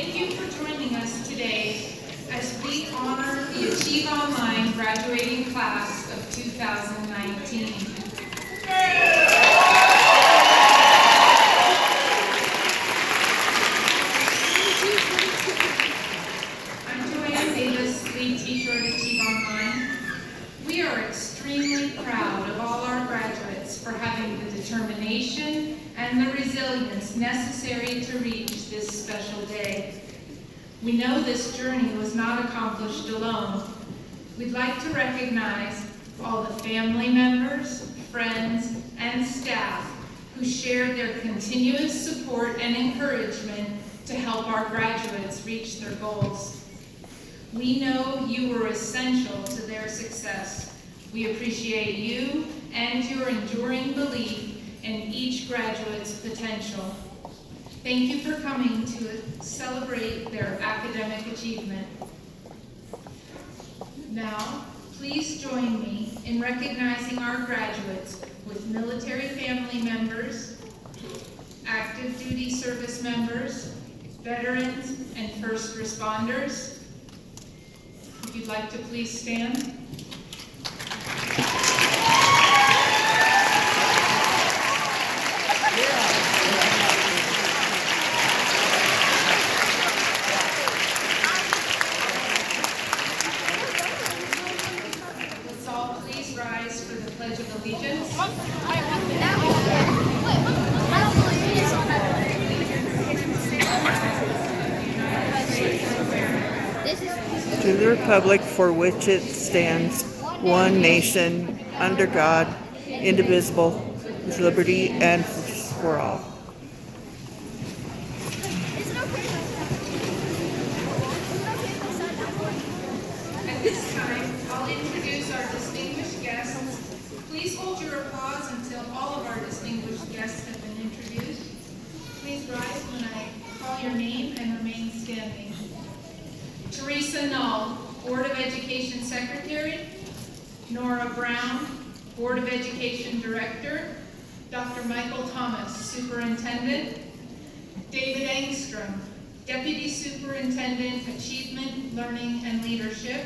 Thank you for joining us today as we honor the Achieve Online graduating class of 2019. I'm Joanne Davis, lead teacher at Achieve Online. We are extremely proud of all our graduates for having the determination and the resilience necessary to reach this special day. We know this journey was not accomplished alone. We'd like to recognize all the family members, friends, and staff who shared their continuous support and encouragement to help our graduates reach their goals. We know you were essential to their success. We appreciate you and your enduring belief in each graduate's potential. Thank you for coming to celebrate their academic achievement. Now, please join me in recognizing our graduates with military family members, active duty service members, veterans, and first responders. If you'd like to please stand. Let's all please rise for the Pledge of Allegiance. To the republic for which it stands, one nation, under God, indivisible, with liberty and for all. At this time, I'll introduce our distinguished guests. Please hold your applause until all of our distinguished guests have been introduced. Please rise when I call your name and remain standing. Teresa Null, Board of Education Secretary. Nora Brown, Board of Education Director. Dr. Michael Thomas, Superintendent. David Engstrom, Deputy Superintendent, Achievement, Learning, and Leadership.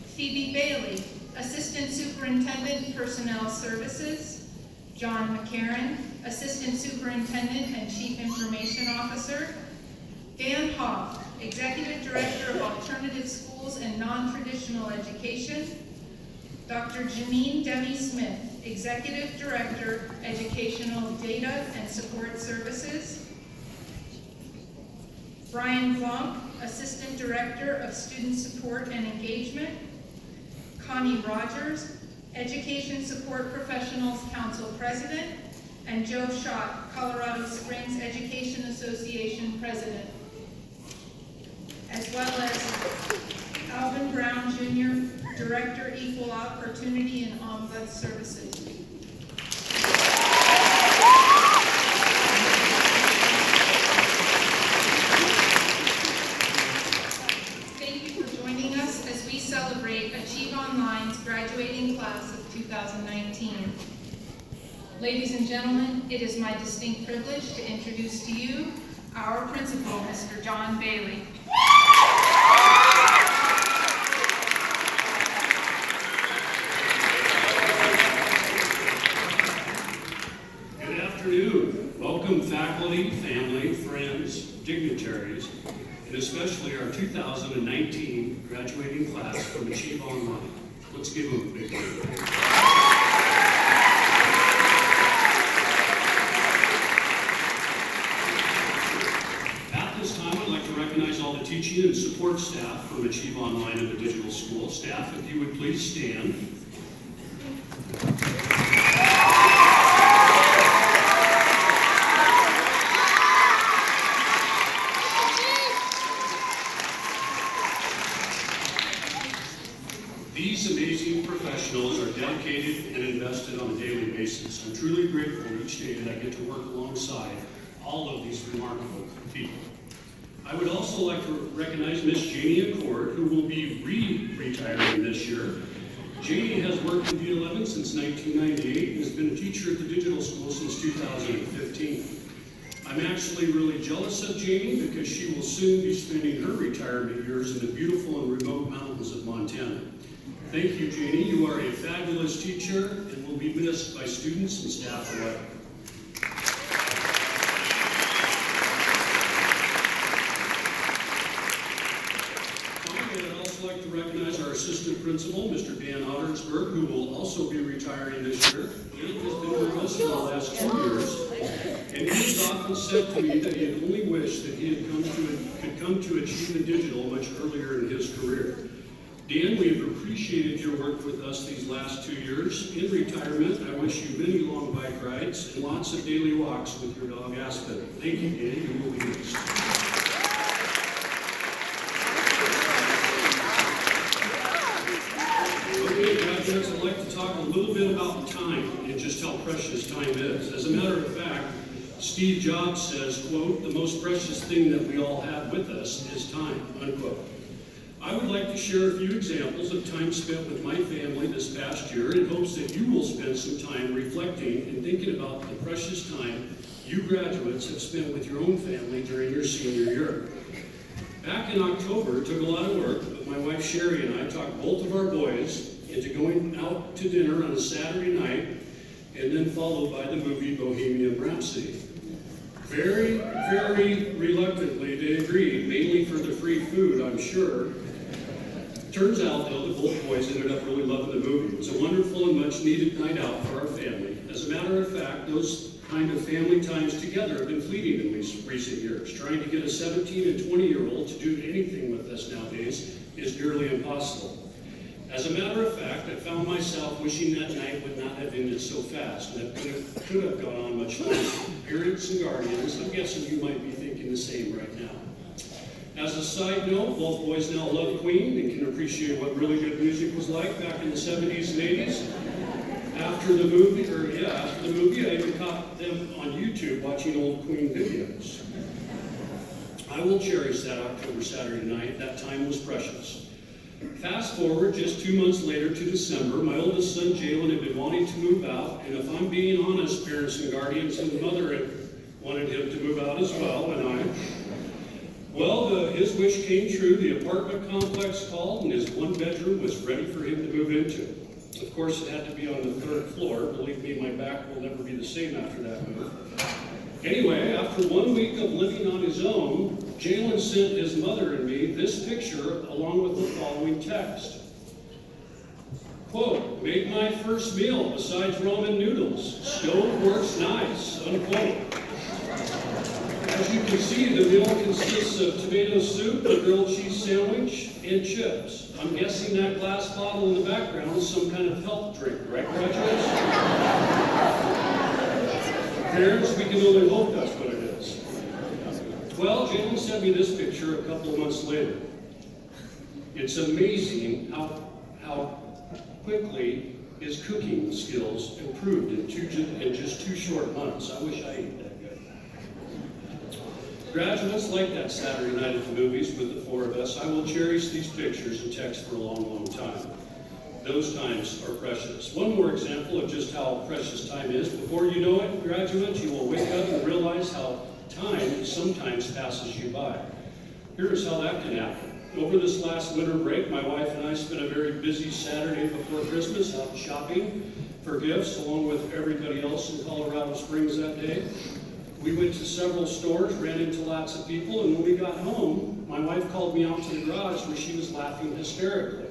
Phoebe Bailey, Assistant Superintendent, Personnel Services. John McCarran, Assistant Superintendent and Chief Information Officer. Dan Hoff, Executive Director of Alternative Schools and Non-Traditional Education. Dr. Janine Demi-Smith, Executive Director, Educational Data and Support Services. Brian Blanc, Assistant Director of Student Support and Engagement. Connie Rogers, Education Support Professionals Council President. And Joe Schott, Colorado Springs Education Association President. As well as Alvin Brown Jr., Director, Equal Opportunity and Ombuds Services. Thank you for joining us as we celebrate Achieve Online's graduating class of 2019. Ladies and gentlemen, it is my distinct privilege to introduce to you our principal, Mr. John Bailey. Good afternoon. Welcome faculty, family, friends, dignitaries, and especially our 2019 graduating class from Achieve Online. Let's give them a big hand. At this time, I'd like to recognize all the teaching and support staff from Achieve Online and the Digital School. Staff, if you would please stand. These amazing professionals are dedicated and invested on a daily basis. I'm truly grateful each day that I get to work alongside all of these remarkable people. I would also like to recognize Miss Janie Accord, who will be retiring this year. Janie has worked in D11 since 1998 and has been a teacher at the Digital School since 2015. I'm actually really jealous of Janie because she will soon be spending her retirement years in the beautiful and remote mountains of Montana. Thank you, Janie. You are a fabulous teacher and will be missed by students and staff alike. Finally, I'd also like to recognize our assistant principal, Mr. Dan Ottersberg, who will also be retiring this year. He has been with us for the last 2 years, and he has often said to me that he had only wished that he could come to Achievement Digital much earlier in his career. Dan, we have appreciated your work with us these last 2 years. In retirement, I wish you many long bike rides and lots of daily walks with your dog Aspen. Thank you, Dan. You will be missed. Okay, graduates, I'd like to talk a little bit about time and just how precious time is. As a matter of fact, Steve Jobs says, quote, "The most precious thing that we all have with us is time," unquote. I would like to share a few examples of time spent with my family this past year in hopes that you will spend some time reflecting and thinking about the precious time you graduates have spent with your own family during your senior year. Back in October, it took a lot of work, but my wife Sherry and I talked both of our boys into going out to dinner on a Saturday night and then followed by the movie Bohemian Rhapsody. Very, very reluctantly they agreed, mainly for the free food, I'm sure. Turns out, though, that both boys ended up really loving the movie. It was a wonderful and much-needed night out for our family. As a matter of fact, those kind of family times together have been fleeting in recent years. Trying to get a 17 and 20-year-old to do anything with us nowadays is nearly impossible. As a matter of fact, I found myself wishing that night would not have ended so fast, and that could have gone on much longer. Parents and guardians, I'm guessing you might be thinking the same right now. As a side note, both boys now love Queen and can appreciate what really good music was like back in the 70s and 80s. After the movie, I even caught them on YouTube watching old Queen videos. I will cherish that October Saturday night. That time was precious. Fast forward just 2 months later to December, my oldest son Jalen had been wanting to move out, and if I'm being honest, parents and guardians and the mother had wanted him to move out as well, his wish came true. The apartment complex called, and his one bedroom was ready for him to move into. Of course, it had to be on the 3rd floor. Believe me, my back will never be the same after that move. Anyway, after 1 week of living on his own, Jalen sent his mother and me this picture along with the following text. Quote, "Made my first meal besides ramen noodles. Stove works nice," unquote. As you can see, the meal consists of tomato soup, a grilled cheese sandwich, and chips. I'm guessing that glass bottle in the background is some kind of health drink, right, graduates? Parents, we can only hope that's what it is. Well, Jalen sent me this picture a couple of months later. It's amazing how quickly his cooking skills improved in just 2 short months. I wish I ate that good. Graduates, like that Saturday night at the movies with the 4 of us, I will cherish these pictures and texts for a long, long time. Those times are precious. One more example of just how precious time is. Before you know it, graduates, you will wake up and realize how time sometimes passes you by. Here's how that can happen. Over this last winter break, my wife and I spent a very busy Saturday before Christmas out shopping for gifts, along with everybody else in Colorado Springs that day. We went to several stores, ran into lots of people, and when we got home, my wife called me out to the garage where she was laughing hysterically.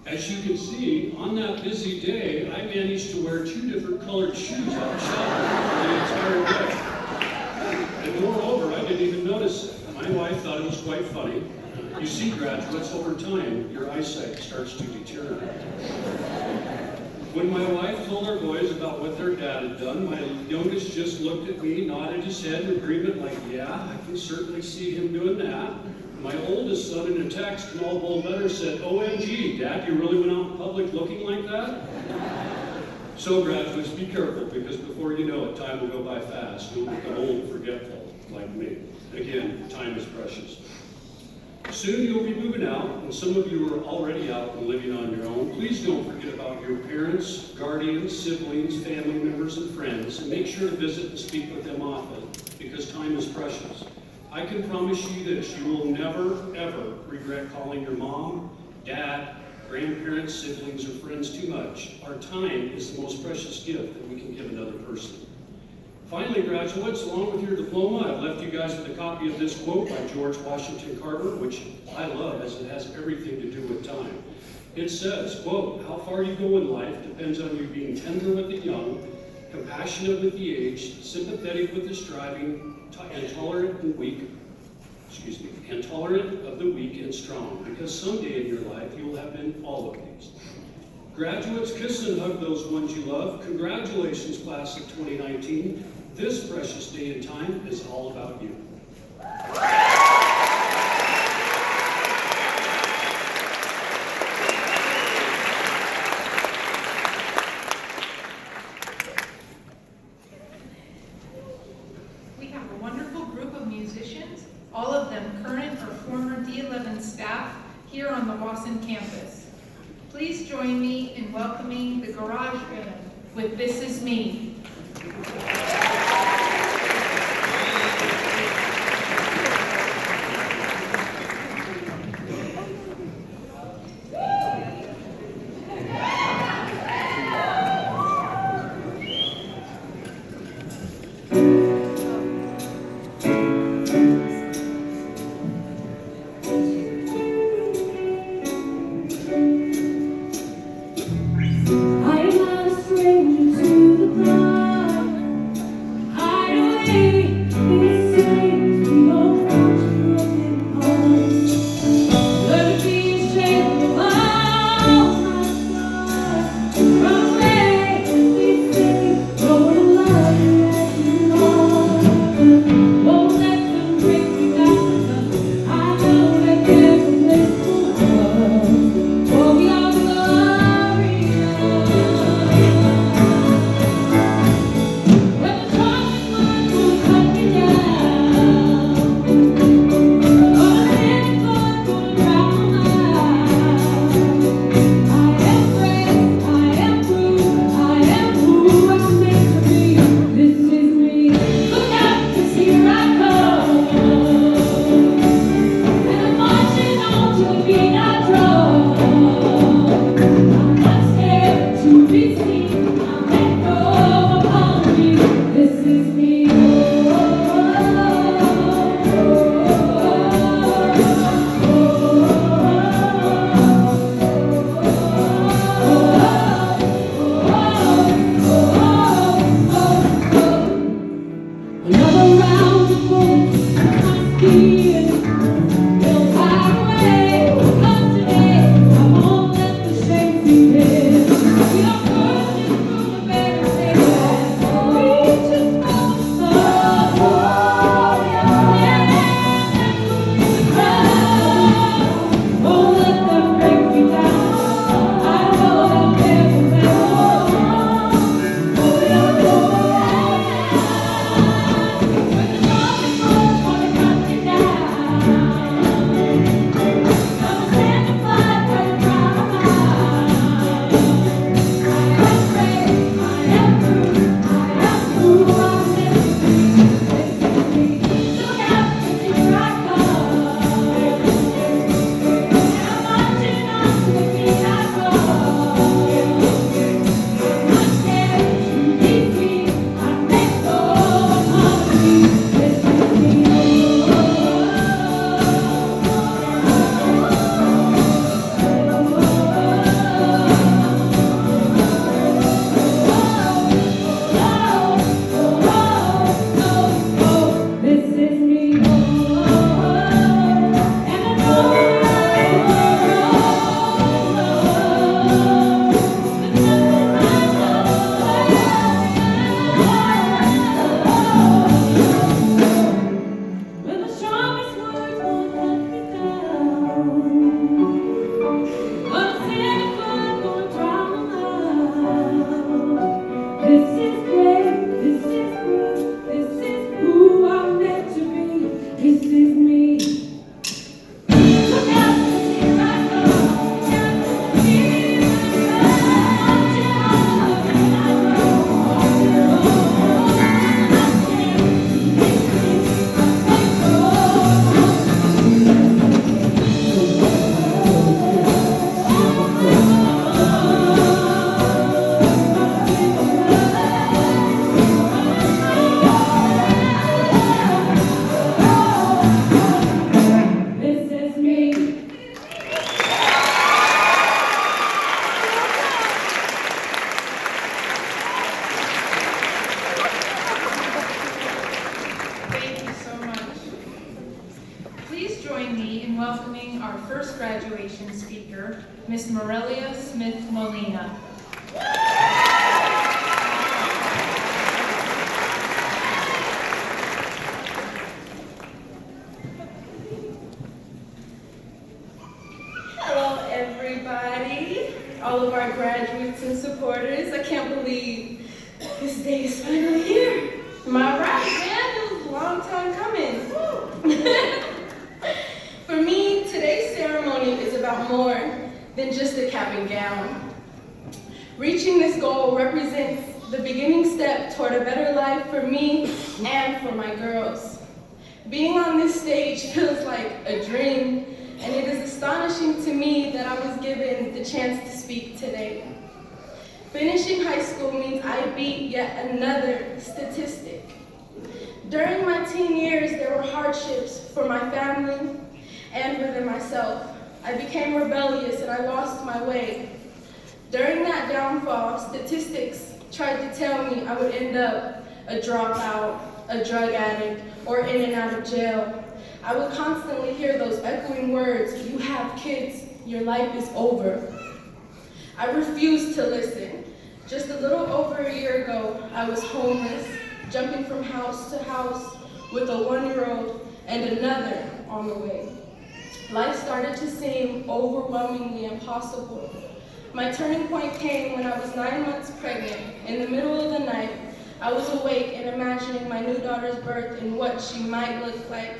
As you can see, on that busy day, I managed to wear 2 different colored shoes out shopping the entire day. And moreover, I didn't even notice it. My wife thought it was quite funny. You see, graduates, over time, your eyesight starts to deteriorate. When my wife told our boys about what their dad had done, my youngest just looked at me, nodded his head in agreement like, yeah, I can certainly see him doing that. My oldest son, in a text in all bold letters, said, OMG, Dad, you really went out in public looking like that? So graduates, be careful, because before you know it, time will go by fast. You'll become old and forgetful, like me. Again, time is precious. Soon you'll be moving out, and some of you are already out and living on your own. Please don't forget about your parents, guardians, siblings, family members, and friends, and make sure to visit and speak with them often, because time is precious. I can promise you this, you will never, ever regret calling your mom, dad, grandparents, siblings, or friends too much. Our time is the most precious gift that we can give another person. Finally, graduates, along with your diploma, I've left you guys with a copy of this quote by George Washington Carver, which I love as it has everything to do with time. It says, quote, "How far you go in life depends on you being tender with the young, compassionate with the aged, sympathetic with the striving, and tolerant of the weak and strong, because someday in your life you will have been all of these." Graduates, kiss and hug those ones you love. Congratulations, class of 2019. This precious day and time is all about you. We have a wonderful group of musicians, all of them current or former D11 staff here on the Wasson campus. Please join me in welcoming the Garage Band with "This Is Me." I'm not a stranger to the crowd. welcoming our first graduation speaker, Ms. Morelia Smith Molina. Hello, everybody. All of our graduates and supporters. I can't believe this day is finally here. Am I right, man? It was a long time coming. For me, today's ceremony is about more than just a cap and gown. Reaching this goal represents the beginning step toward a better life for me and for my girls. Being on this stage feels like a dream, and it is astonishing to me that I was given the chance to speak today. Finishing high school means I beat yet another statistic. During my teen years, there were hardships for my family and within myself. I became rebellious and I lost my way. During that downfall, statistics tried to tell me I would end up a dropout, a drug addict, or in and out of jail. I would constantly hear those echoing words, "You have kids, your life is over." I refused to listen. Just a little over a year ago, I was homeless, jumping from house to house with a 1-year-old and another on the way. Life started to seem overwhelmingly impossible. My turning point came when I was 9 months pregnant. In the middle of the night, I was awake and imagining my new daughter's birth and what she might look like.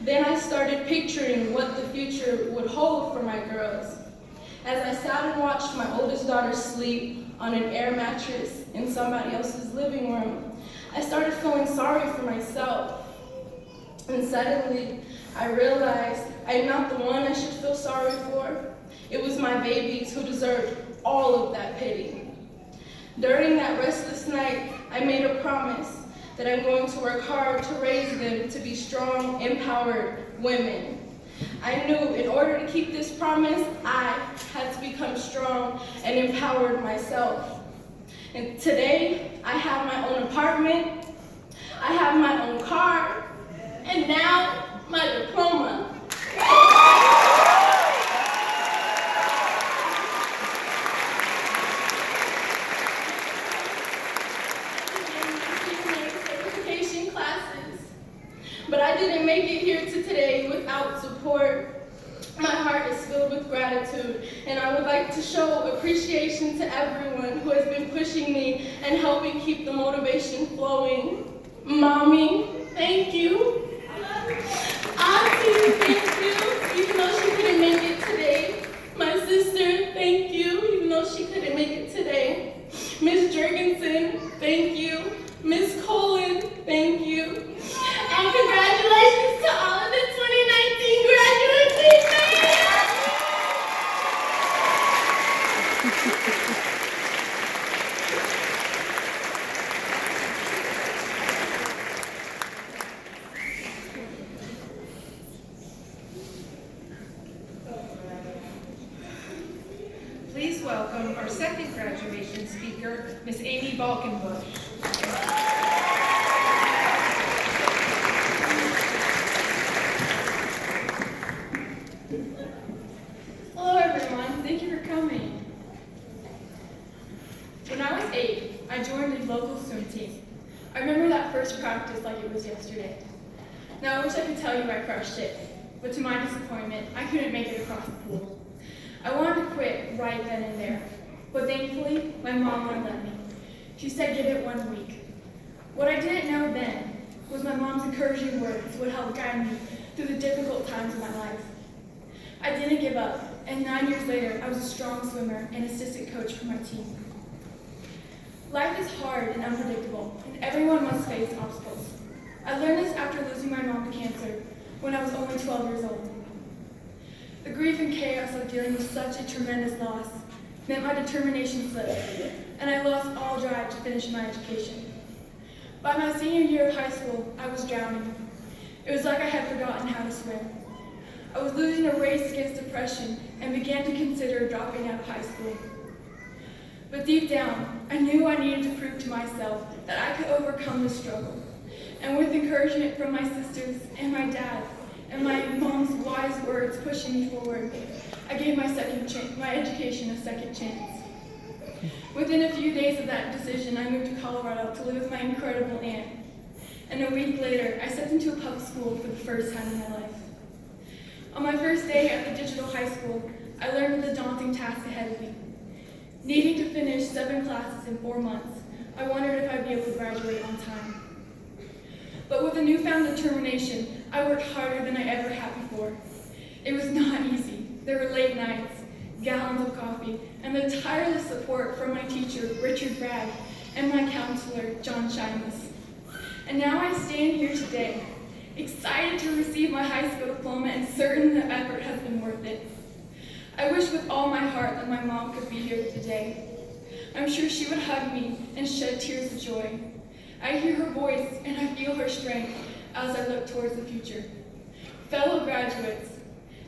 Then I started picturing what the future would hold for my girls. As I sat and watched my oldest daughter sleep on an air mattress in somebody else's living room, I started feeling sorry for myself. And suddenly, I realized I'm not the one I should feel sorry for. It was my babies who deserved all of that pity. During that restless night, I made a promise that I'm going to work hard to raise them to be strong, empowered women. I knew in order to keep this promise, I had to become strong and empowered myself. And today, I have my own apartment, I have my own car, and now my diploma. Certification classes. But I didn't make it here to today without support. My heart is filled with gratitude, and I would like to show appreciation to everyone who has been pushing me and helping keep the motivation flowing. Mommy, thank you. Auntie, thank you, even though she couldn't make it today. My sister, thank you, even though she couldn't make it today. Miss Jurgensen, thank you. Miss Colin, thank you. And congratulations to all of the 2019 graduates. Please welcome our second graduation speaker, Ms. Amy Balkenbush. Hello everyone, thank you for coming. When I was 8, I joined a local swim team. I remember that first practice like it was yesterday. Now I wish I could tell you I crushed it, but to my disappointment, I couldn't make it across the pool. I wanted to quit right then and there, but thankfully, my mom wouldn't let me. She said give it 1 week. What I didn't know then was my mom's encouraging words would help guide me through the difficult times of my life. I didn't give up, and 9 years later, I was a strong swimmer and assistant coach for my team. Life is hard and unpredictable, and everyone must face obstacles. I learned this after losing my mom to cancer when I was only 12 years old. The grief and chaos of dealing with such a tremendous loss meant my determination slipped, and I lost all drive to finish my education. By my senior year of high school, I was drowning. It was like I had forgotten how to swim. I was losing a race against depression and began to consider dropping out of high school. But deep down, I knew I needed to prove to myself that I could overcome this struggle. And with encouragement from my sisters and my dad, and my mom's wise words pushing me forward, I gave my education a second chance. Within a few days of that decision, I moved to Colorado to live with my incredible aunt. And a week later, I stepped into a public school for the first time in my life. On my first day at the digital high school, I learned of the daunting task ahead of me. Needing to finish 7 classes in 4 months, I wondered if I'd be able to graduate on time. But with a newfound determination, I worked harder than I ever had before. It was not easy. There were late nights, gallons of coffee, and the tireless support from my teacher, Richard Bragg, and my counselor, John Shimus. And now I stand here today, excited to receive my high school diploma and certain the effort has been worth it. I wish with all my heart that my mom could be here today. I'm sure she would hug me and shed tears of joy. I hear her voice and I feel her strength as I look towards the future. Fellow graduates,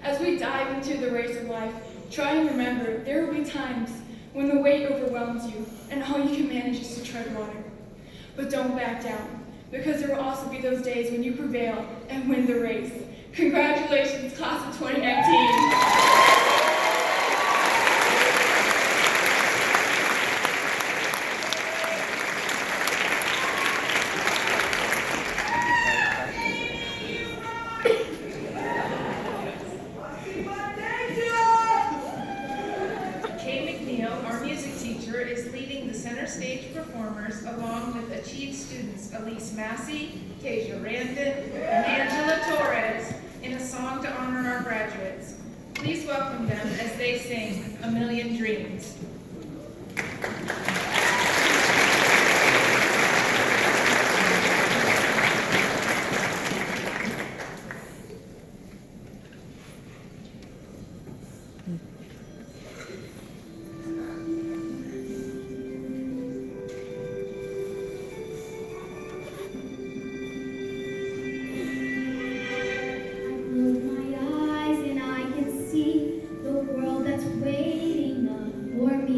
as we dive into the race of life, try and remember there will be times when the weight overwhelms you and all you can manage is to tread water. But don't back down, because there will also be those days when you prevail and win the race. Congratulations, class of 2019. Stage performers along with Achieve students Elise Massey, Tasia Randon, and Angela Torres in a song to honor our graduates. Please welcome them as they sing A Million Dreams. Close my eyes and I can see the world that's waiting up for me.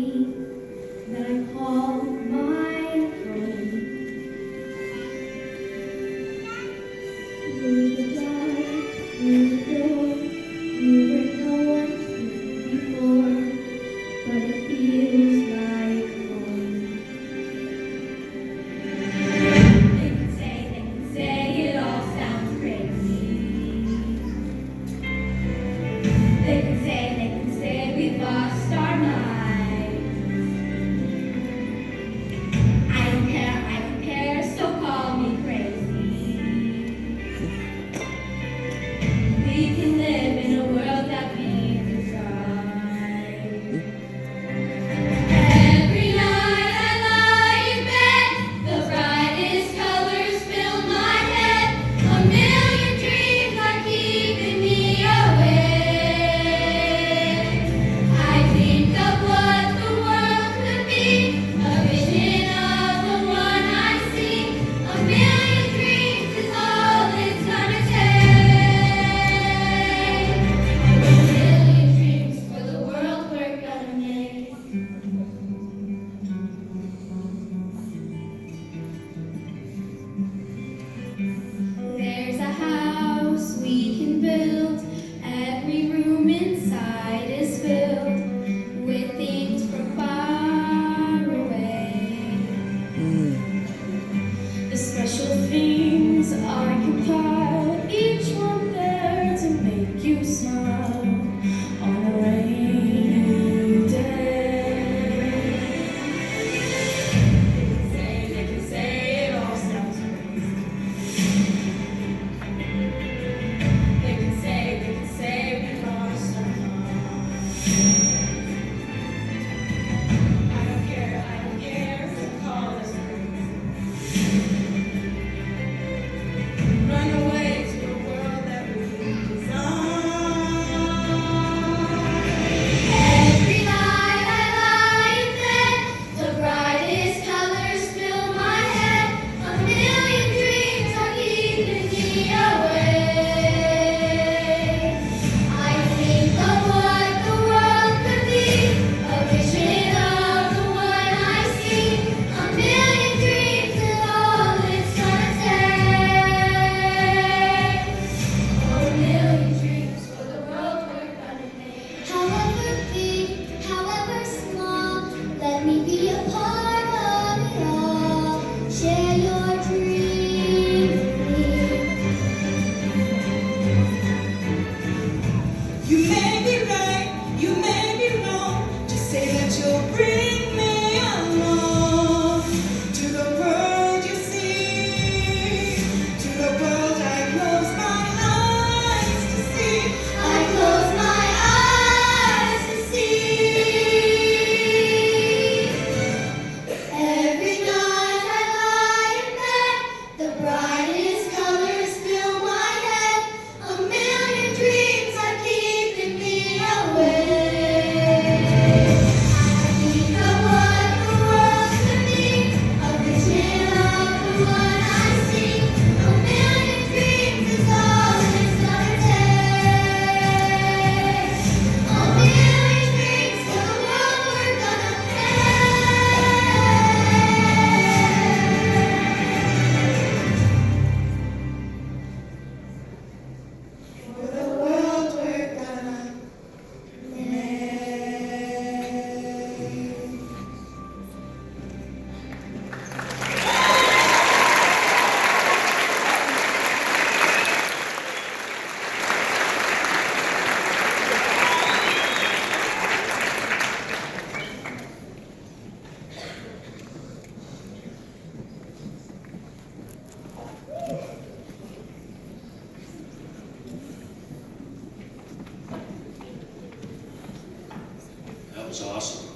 was awesome.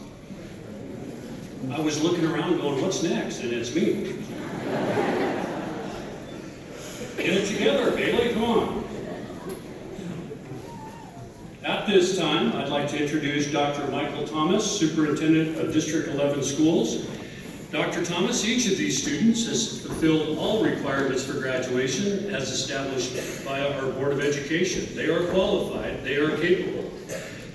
I was looking around going, what's next? And it's me. Get it together, Bailey, come on. At this time, I'd like to introduce Dr. Michael Thomas, Superintendent of District 11 Schools. Dr. Thomas, each of these students has fulfilled all requirements for graduation as established by our Board of Education. They are qualified, they are capable.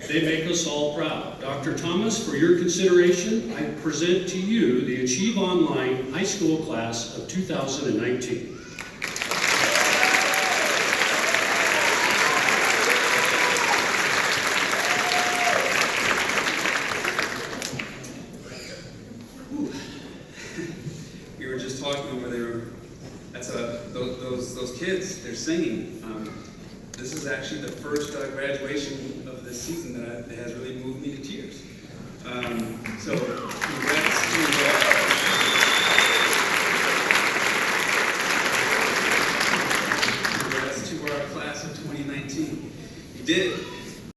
They make us all proud. Dr. Thomas, for your consideration, I present to you the Achieve Online High School Class of 2019. We were just talking over there. Those kids, they're singing. This is actually the first graduation of this season that has really moved me to tears. So congrats to